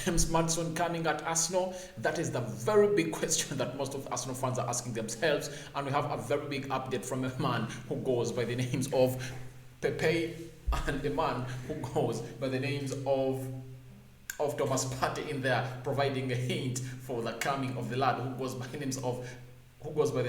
James Maddison coming at Arsenal? That is the very big question that most of Arsenal fans are asking themselves. And we have a very big update from a man who goes by the names of Pepe and a man who goes by the names of Thomas Partey in there, providing a hint for the coming of the lad who goes by the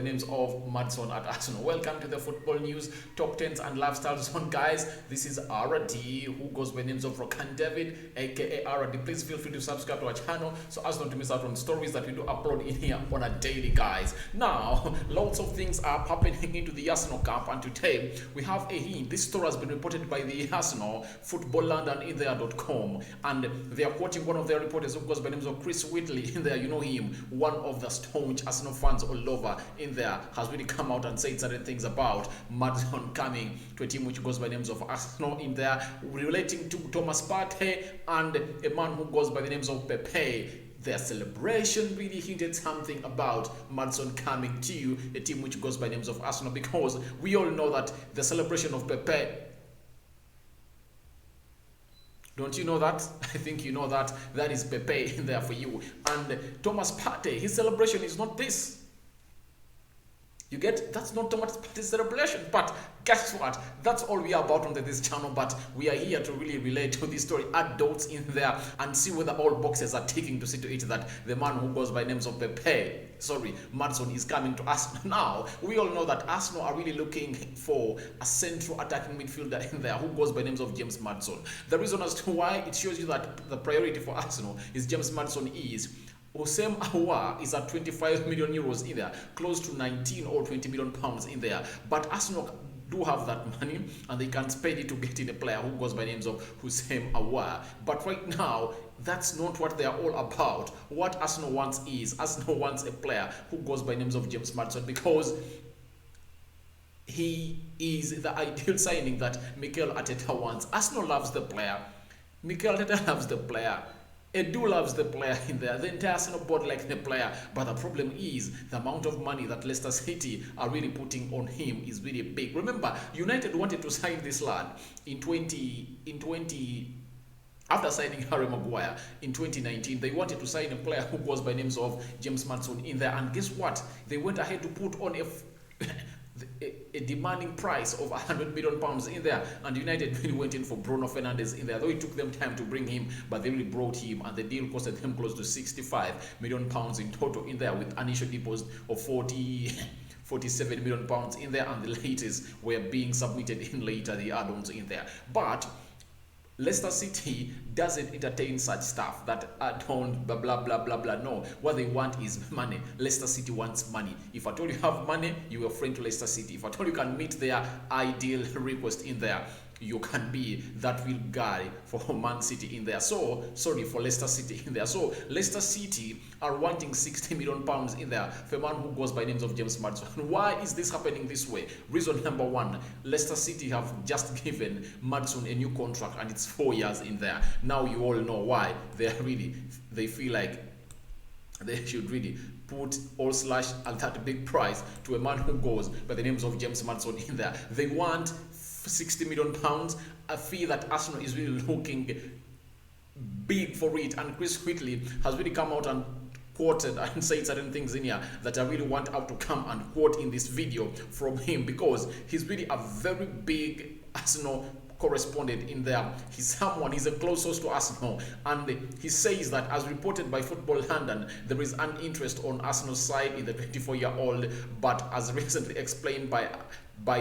names of Maddison at Arsenal. Welcome to the football news, top 10s and lifestyle zone, guys. This is RD, who goes by the names of Rokani David, aka RD. Please feel free to subscribe to our channel so as not to miss out on stories that we do upload in here on a daily, guys. Now, lots of things are happening into the Arsenal camp, and today we have a hint. This story has been reported by the Arsenal Football London in there.com, and they are quoting one of their reporters who goes by the names of Chris Whitley in there. You know him, one of the staunch Arsenal fans all over in there, has really come out and said certain things about Maddison coming to a team which goes by names of Arsenal in there, relating to Thomas Partey and a man who goes by the names of Pepe. Their celebration really hinted something about Maddison coming to a team which goes by names of Arsenal, because we all know that the celebration of Pepe, don't you know that? I think you know that. That is Pepe in there for you. And Thomas Partey, his celebration is not this. You get? That's not Thomas Partey's celebration. But guess what? That's all we are about on this channel. But we are here to really relate to this story, add dots in there, and see whether all boxes are ticking to see to it that the man who goes by names of Maddison is coming to us. Now, we all know that Arsenal are really looking for a central attacking midfielder in there who goes by names of James Maddison. The reason as to why it shows you that the priority for Arsenal is James Maddison is Osem Aouar is at 25 million euros in there, close to 19 or 20 million pounds in there. But Arsenal do have that money and they can spend it to get in a player who goes by names of Osem Aouar. But right now, that's not what they are all about. What Arsenal wants is, Arsenal wants a player who goes by names of James Maddison, because he is the ideal signing that Mikel Arteta wants. Arsenal loves the player. Mikel Arteta loves the player. Edu loves the player in there. The entire Arsenal board likes the player. But the problem is the amount of money that Leicester City are really putting on him is really big. Remember, United wanted to sign this lad after signing Harry Maguire in 2019. They wanted to sign a player who goes by names of James Maddison in there. And guess what? They went ahead to put on a demanding price of 100 million pounds in there, and United really went in for Bruno Fernandes in there, though it took them time to bring him, but they really brought him, and the deal costed them close to 65 million pounds in total in there, with an initial deposit of 47 million pounds in there, and the latest were being submitted in later, the add-ons in there. But Leicester City doesn't entertain such stuff that don't blah blah blah blah blah. No, what they want is money. Leicester City wants money. If at all you have money, you are a friend to Leicester City. If at all you can meet their ideal request in there, you can be that real guy for Man City in there. So, sorry, for Leicester City in there. So, Leicester City are wanting 60 million pounds in there for a man who goes by names of James Maddison. Why is this happening this way? Reason number one, Leicester City have just given Maddison a new contract, and it's 4 years in there. Now you all know why. They feel like they should really put at that big price to a man who goes by the names of James Maddison in there. They want 60 million pounds, a fee that Arsenal is really looking big for it, and Chris Whitley has really come out and quoted and said certain things in here that I really want out to come and quote in this video from him, because he's really a very big Arsenal correspondent in there. He's a close source to Arsenal, and he says that, as reported by Football London, there is an interest on Arsenal's side in the 24-year-old, but as recently explained by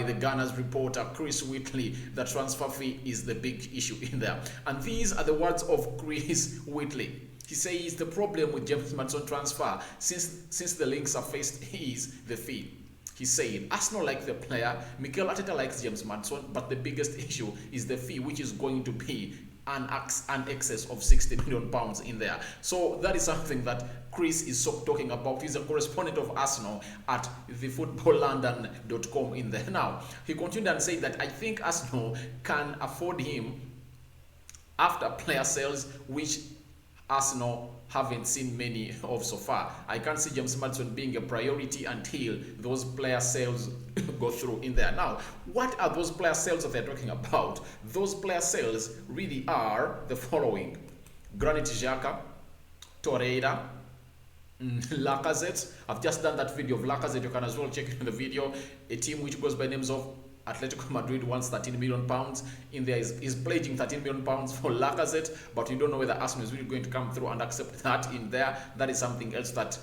the Gunners reporter Chris Whitley, the transfer fee is the big issue in there. And these are the words of Chris Whitley. He says the problem with James Maddison transfer, since the links are faced, is the fee. He said Arsenal like the player, Mikel Arteta likes James Maddison, but the biggest issue is the fee, which is going to be an excess of 60 million pounds in there. So that is something that Chris is talking about. He's a correspondent of Arsenal at the footballlondon.com in there. Now, he continued and said that I think Arsenal can afford him after player sales, which Arsenal haven't seen many of so far. I can't see James Maddison being a priority until those player sales go through in there. Now, what are those player sales that they're talking about? Those player sales really are the following: Granit Xhaka, Torreira, Lacazette. I've just done that video of Lacazette. You can as well check it in the video. A team which goes by names of Atletico Madrid wants 13 million pounds in there. Is pledging 13 million pounds for Lacazette, but we don't know whether Arsenal is really going to come through and accept that in there. That is something else that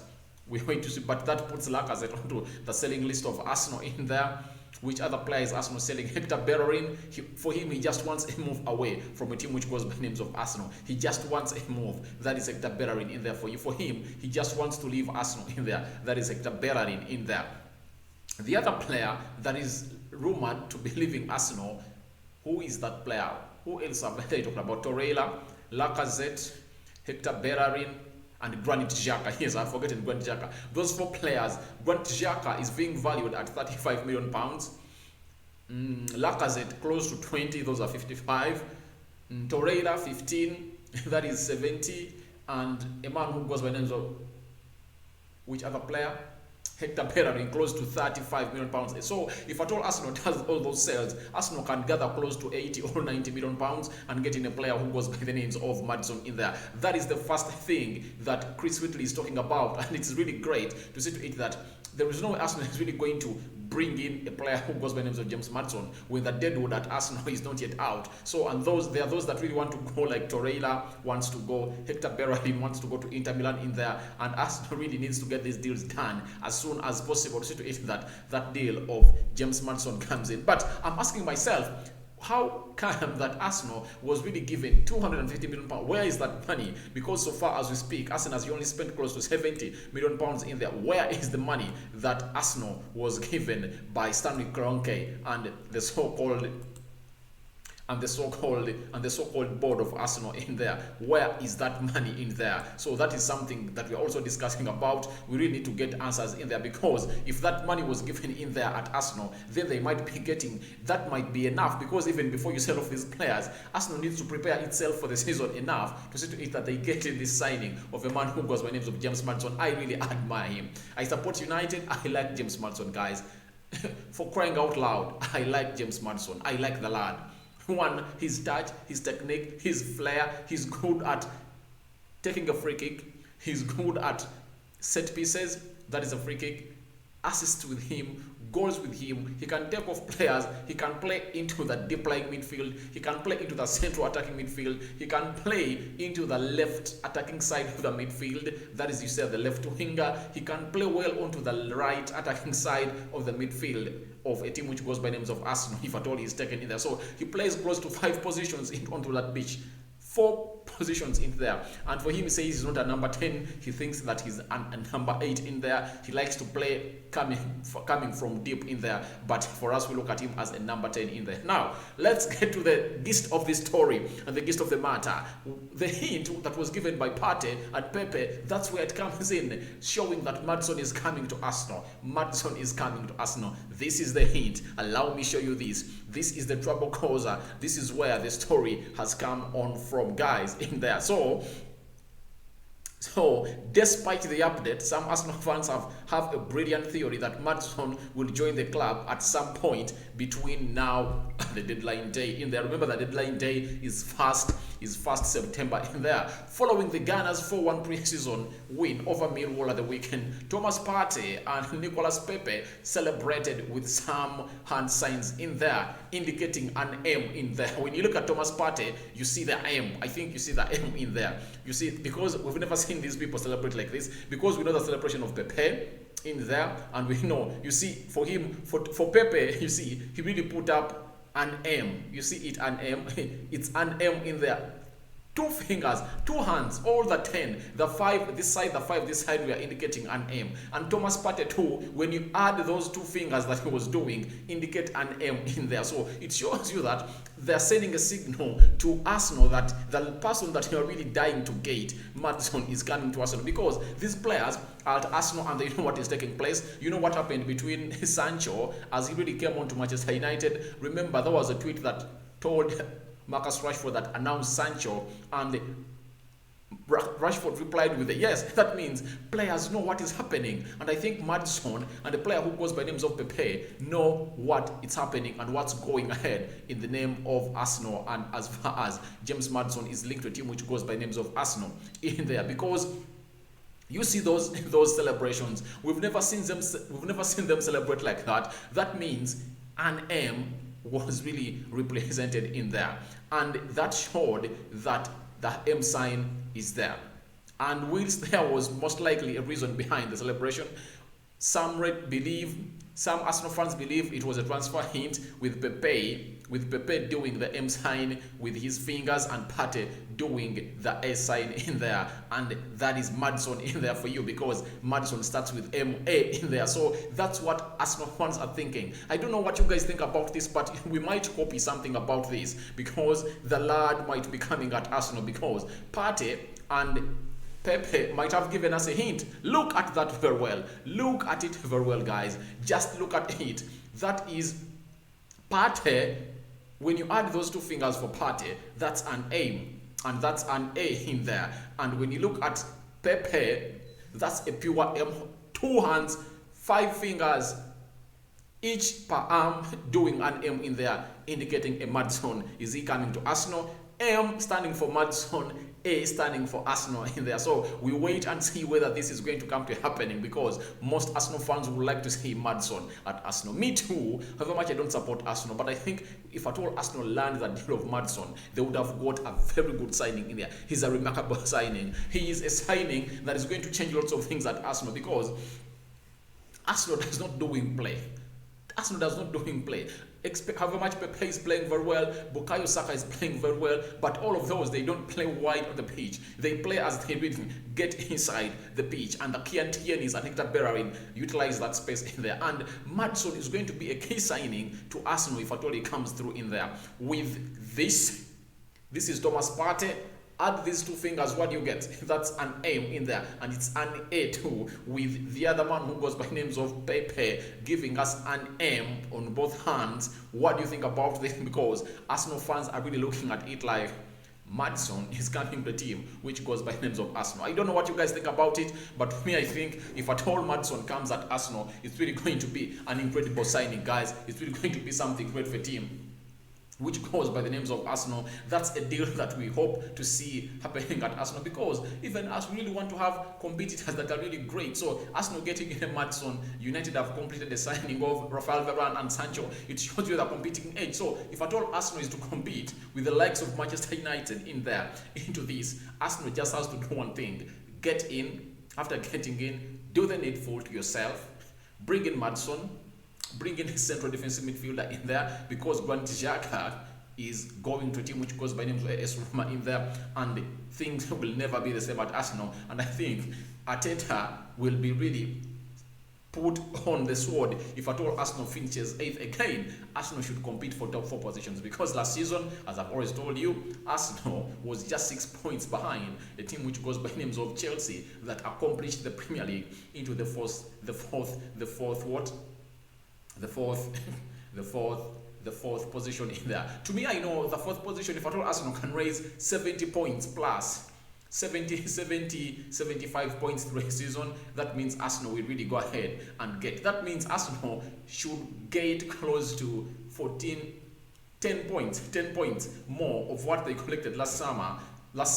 we're going to see, but that puts Lacazette onto the selling list of Arsenal in there. Which other player is Arsenal selling? Hector Bellerin. For him, he just wants a move away from a team which goes by names of Arsenal. He just wants a move. That is Hector Bellerin in there for you. For him, he just wants to leave Arsenal in there. That is Hector Bellerin in there. The other player that is rumored to be leaving Arsenal, who is that player? Who else have they talked about? Torreira, Lacazette, Hector Bellerin, and Granit Xhaka. Yes, I've forgotten Granit Xhaka. Those 4 players, Granit Xhaka is being valued at 35 million pounds. Lacazette close to 20, those are 55. Torreira 15, that is 70. And a man who goes by names of which other player? Hector Bellerin close to 35 million pounds. So if at all Arsenal does all those sales, Arsenal can gather close to 80 or 90 million pounds and get in a player who goes by the names of Maddison in there. That is the first thing that Chris Whitley is talking about, and it's really great to see to it that there is no way Arsenal is really going to bring in a player who goes by the names of James Maddison when the deadwood at Arsenal is not yet out. So, and there are those that really want to go, like Torreira wants to go, Hector Bellerin wants to go to Inter Milan in there, and Arsenal really needs to get these deals done as soon as possible to see to it that that deal of James Maddison comes in. But I'm asking myself, how come that Arsenal was really given 250 million pounds? Where is that money? Because so far as we speak, Arsenal has only spent close to 70 million pounds in there. Where is the money that Arsenal was given by Stanley Kroenke and the so-called board of Arsenal in there? Where is that money in there? So that is something that we're also discussing about. We really need to get answers in there, because if that money was given in there at Arsenal, then they might be getting, that might be enough, because even before you sell off these players, Arsenal needs to prepare itself for the season enough to see to it that they get in this signing of a man who goes by names of James Maddison. I really admire him. I support United. I like James Maddison, guys. For crying out loud, I like James Maddison. I like the lad. One, his touch, his technique, his flair. He's good at taking a free kick. He's good at set pieces. That is a free kick. Assists with him, goals with him. He can take off players. He can play into the deep lying midfield. He can play into the central attacking midfield. He can play into the left attacking side of the midfield. That is, you say, the left winger. He can play well onto the right attacking side of the midfield of a team which goes by names of Arsenal, if at all he's taken in there. So he plays close to 5 positions onto that pitch. 4 positions in there, and for him, he says he's not a number 10. He thinks that he's a number 8 in there. He likes to play coming from deep in there, but for us, we look at him as a number 10 in there. Now let's get to the gist of this story and the gist of the matter. The hint that was given by Partey and Pepe, that's where it comes in, showing that Maddison is coming to Arsenal. Maddison is coming to Arsenal. This is the hint. Allow me show you this. This is the trouble causer. This is where the story has come on from, guys, in there. So despite the update, some Arsenal fans have a brilliant theory that Maddison will join the club at some point between now and the deadline day in there. Remember, the deadline day is 1st September in there. Following the Gunners' 4-1 pre-season win over Millwall at the weekend, Thomas Partey and Nicolas Pepe celebrated with some hand signs in there, indicating an M in there. When you look at Thomas Partey, you see the M. I think you see the M in there. You see, because we've never seen these people celebrate like this, because we know the celebration of Pepe in there, and we know, you see, for him, for Pepe, you see, he really put up an M. You see it, an M. It's an M in there. 2 fingers, 2 hands, all the 10, the 5 this side, the 5 this side, we are indicating an M. And Thomas Partey too, when you add those 2 fingers that he was doing, indicate an M in there. So it shows you that they're sending a signal to Arsenal that the person that you're really dying to get, Maddison, is coming to Arsenal, because these players are at Arsenal and they know what is taking place. You know what happened between Sancho as he really came on to Manchester United. Remember, there was a tweet that told Marcus Rashford that announced Sancho, and Rashford replied with a yes. That means players know what is happening, and I think Maddison and the player who goes by names of Pepe know what is happening and what's going ahead in the name of Arsenal. And as far as James Maddison is linked to a team which goes by names of Arsenal in there, because You see those celebrations. We've never seen them. We've never seen them celebrate like that. That means an M was really represented in there, and that showed that the M sign is there. And whilst there was most likely a reason behind the celebration, some Arsenal fans believe it was a transfer hint with Pepe doing the M sign with his fingers and Partey doing the A sign in there, and that is Maddison in there for you because Maddison starts with M-A in there. So that's what Arsenal fans are thinking. I don't know what you guys think about this, but we might copy something about this because the lad might be coming at Arsenal because Partey and Pepe might have given us a hint. Look at that very well. Look at it very well, guys. Just look at it. That is Partey. When you add those two fingers for Partey, that's an aim. And that's an A in there. And when you look at Pepe, that's a pure M. 2 hands, 5 fingers, each per arm doing an M in there, indicating a Maddison. Is he coming to Arsenal? M standing for Maddison, A standing for Arsenal in there. So we wait and see whether this is going to come to happening because most Arsenal fans would like to see Maddison at Arsenal. Me too, however much I don't support Arsenal, but I think if at all Arsenal land that deal of Maddison, they would have got a very good signing in there. He's a remarkable signing. He is a signing that is going to change lots of things at Arsenal because Arsenal does not do wing play. Arsenal does not do wing play. However much Pepe is playing very well, Bukayo Saka is playing very well, but all of those, they don't play wide on the pitch. They play as they really get inside the pitch, and the Kian Tierney's and Hector Bellerin utilize that space in there. And Maddison is going to be a key signing to Arsenal if at all he comes through in there. With this is Thomas Partey. Add these two fingers, what do you get? That's an M in there, and it's an A too, with the other man who goes by names of Pepe giving us an M on both hands. What do you think about this? Because Arsenal fans are really looking at it like Maddison is coming to the team which goes by names of Arsenal. I don't know what you guys think about it, but for me, I think if at all Maddison comes at Arsenal, it's really going to be an incredible signing, guys. It's really going to be something great for a team which goes by the names of Arsenal. That's a deal that we hope to see happening at Arsenal because even us really want to have competitors that are really great. So Arsenal getting in a Maddison, United have completed the signing of Raphael, Varane and Sancho. It shows you the competing edge. So if at all Arsenal is to compete with the likes of Manchester United in there, into this, Arsenal just has to do one thing. Get in. After getting in, do the needful to yourself. Bring in Maddison. Bring in a central defensive midfielder in there because Granit Xhaka is going to a team which goes by name of AS Roma in there, and things will never be the same at Arsenal. And I think Arteta will be really put on the sword if at all Arsenal finishes 8th again. Arsenal should compete for top 4 positions because last season, as I've always told you, Arsenal was just 6 points behind a team which goes by names of Chelsea that accomplished the Premier League into the fourth position in there. To me, I know the 4th position, if at all Arsenal can raise 70 points plus 75 points through a season, that means Arsenal will really go ahead and get. That means Arsenal should get close to 10 points more of what they collected last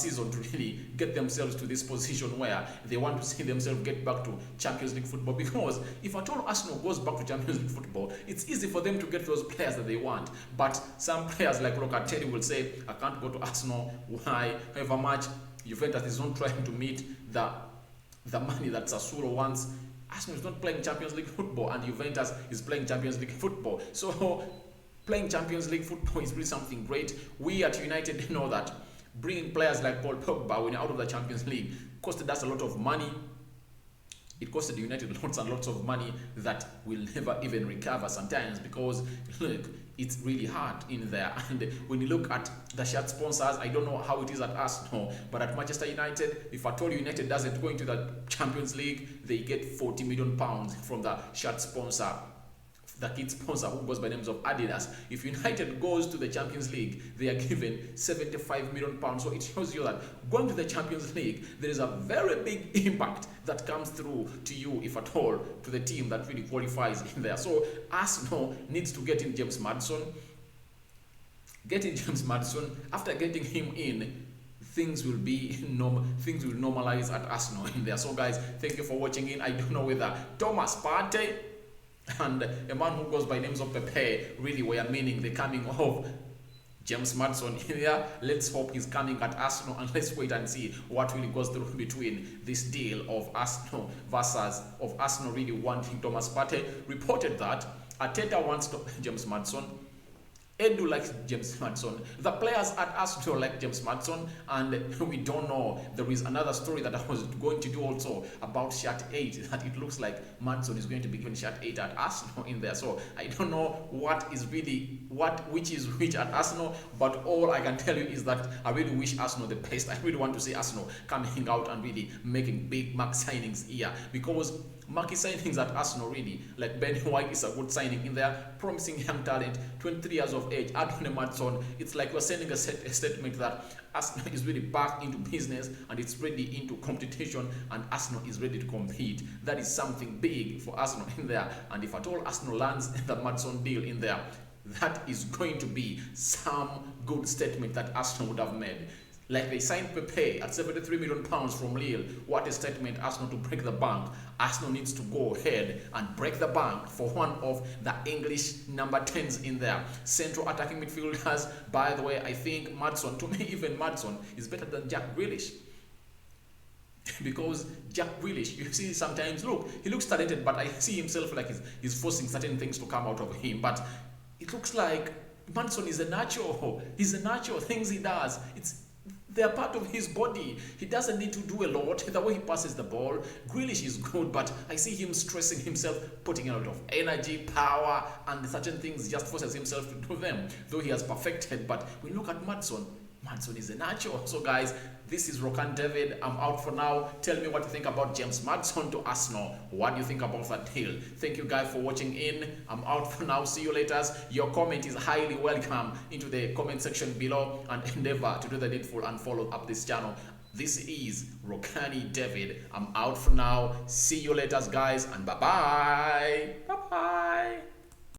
season to really get themselves to this position where they want to see themselves get back to Champions League football. Because if at all Arsenal goes back to Champions League football, it's easy for them to get those players that they want. But some players like Rokani will say, I can't go to Arsenal. Why? However much Juventus is not trying to meet the money that Sassuolo wants, Arsenal is not playing Champions League football and Juventus is playing Champions League football. So playing Champions League football is really something great. We at United know that bringing players like Paul Pogba when you're out of the Champions League costed us a lot of money. It costed United lots and lots of money that will never even recover sometimes because, look, it's really hard in there. And when you look at the shirt sponsors, I don't know how it is at Arsenal, but at Manchester United, if at all United doesn't go into the Champions League, they get £40 million from the shirt sponsor, the kid sponsor who goes by names of Adidas. If United goes to the Champions League, they are given £75 million. So it shows you that going to the Champions League, there is a very big impact that comes through to you, if at all, to the team that really qualifies in there. So Arsenal needs to get in James Maddison. After getting him in, things will be things will normalize at Arsenal in there. So guys, thank you for watching in. I don't know whether Thomas Partey and a man who goes by names of Pepe really were meaning the coming of James Maddison here. Let's hope he's coming at Arsenal, and let's wait and see what really goes through between this deal of Arsenal really wanting Thomas Partey. Reported that Arteta wants James Maddison. Edu likes James Maddison. The players at Arsenal like James Maddison, and we don't know. There is another story that I was going to do also about shirt 8, that it looks like Maddison is going to be given shirt 8 at Arsenal in there. So I don't know what is really which is which at Arsenal, but all I can tell you is that I really wish Arsenal the best. I really want to see Arsenal coming out and really making big mark signings here, because marquee signings at Arsenal really, like Ben White is a good signing in there, promising young talent, 23 years of age, Adrian Maddison. It's like we're sending a statement that Arsenal is really back into business and it's ready into competition, and Arsenal is ready to compete. That is something big for Arsenal in there, and if at all Arsenal lands the Maddison deal in there, that is going to be some good statement that Arsenal would have made. Like they signed Pepe at £73 million from Lille. What a statement, Arsenal, to break the bank. Arsenal needs to go ahead and break the bank for one of the English number 10s in there. Central attacking midfielders, by the way, I think Maddison, to me even Maddison, is better than Jack Grealish. Because Jack Grealish, you see sometimes, look, he looks talented, but I see himself like he's forcing certain things to come out of him. But it looks like Maddison is a natural. He's a natural. Things he does, they're part of his body. He doesn't need to do a lot. The way he passes the ball, Grealish is good, but I see him stressing himself, putting a lot of energy, power, and certain things, just forces himself to do them, though he has perfected. But we look at Maddison. Maddison is a natural. So guys, this is Rokani David. I'm out for now. Tell me what you think about James Maddison to Arsenal. What do you think about that deal? Thank you guys for watching in. I'm out for now. See you later. Your comment is highly welcome into the comment section below, and endeavor to do the needful and follow up this channel. This is Rokani David. I'm out for now. See you later, guys, and bye-bye. Bye-bye.